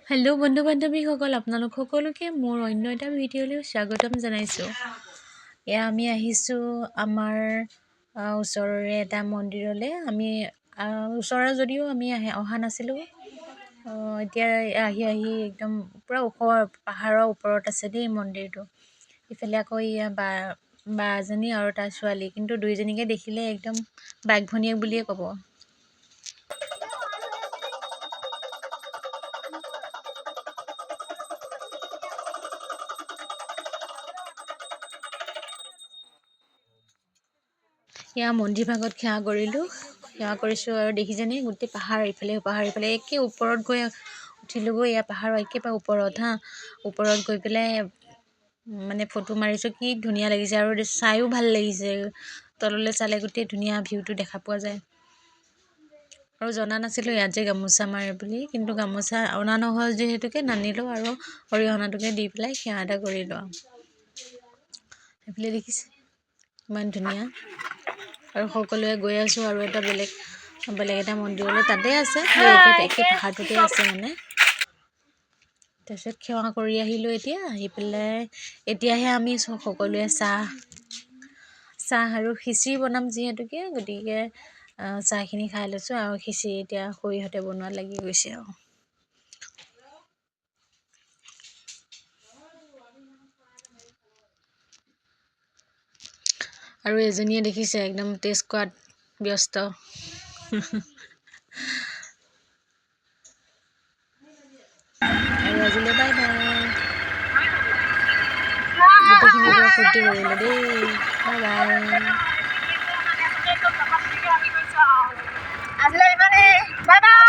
Hello' বন্ধু বান্ধৱীসকল, আপোনালোক সকলোকে মোৰ অন্য এটা ভিডিঅ'লৈ স্বাগতম জনাইছোঁ। এয়া আমি আহিছোঁ আমাৰ ওচৰৰে এটা মন্দিৰলৈ। আমি ওচৰৰ যদিও আমি অহা নাছিলোঁ। এতিয়া আহি একদম পূৰা ওখ পাহাৰৰ ওপৰত আছে দেই মন্দিৰটো। ইফালে আকৌ এয়া বা এজনী আৰু তাৰ ছোৱালী, কিন্তু দুইজনীকে দেখিলে একদম বাক ভনীয়েক বুলিয়ে ক'ব। এয়া মন্দিৰ ভাগত সেৱা কৰিলোঁ, সেৱা কৰিছোঁ আৰু দেখিছেনে গোটেই পাহাৰ ইফালে একে ওপৰত গৈ উঠিলোগৈ। এয়া পাহাৰৰ একেবাৰে ওপৰত ওপৰত গৈ পেলাই মানে ফটো মাৰিছোঁ। কি ধুনীয়া লাগিছে আৰু চায়ো ভাল লাগিছে। তললৈ চালে গোটেই ধুনীয়া ভিউটো দেখা পোৱা যায়। আৰু জনা নাছিলোঁ ইয়াত যে গামোচা মাৰে বুলি, কিন্তু গামোচা অনা নহ'ল যিহেতুকে নানিলোঁ আৰু অৰিহণাটোকে দি পেলাই সেৱা এটা কৰিলোঁ। সেইফালে দেখিছে ইমান ধুনীয়া। আৰু সকলোৱে গৈ আছোঁ আৰু এটা বেলেগ এটা মন্দিৰলৈ, তাতে আছে একে পাহাৰটোতে আছে মানে। তাৰপিছত সেৱা কৰি আহিলোঁ। এতিয়া আহি পেলাই এতিয়াহে আমি সকলোৱে চাহ আৰু খিচিৰি বনাম যিহেতুকে, গতিকে চাহখিনি খাই লৈছোঁ আৰু খিচিৰি এতিয়া খুৰীহঁতে বনোৱাত লাগি গৈছে আৰু এজনীয়ে দেখিছে একদম টেষ্ট কৰাত ব্যস্ত। আৰু আজিলৈ বাই বাই। গোটেইখিনি পুৰা ফূৰ্তি কৰিলোঁ দেই। Bye bye.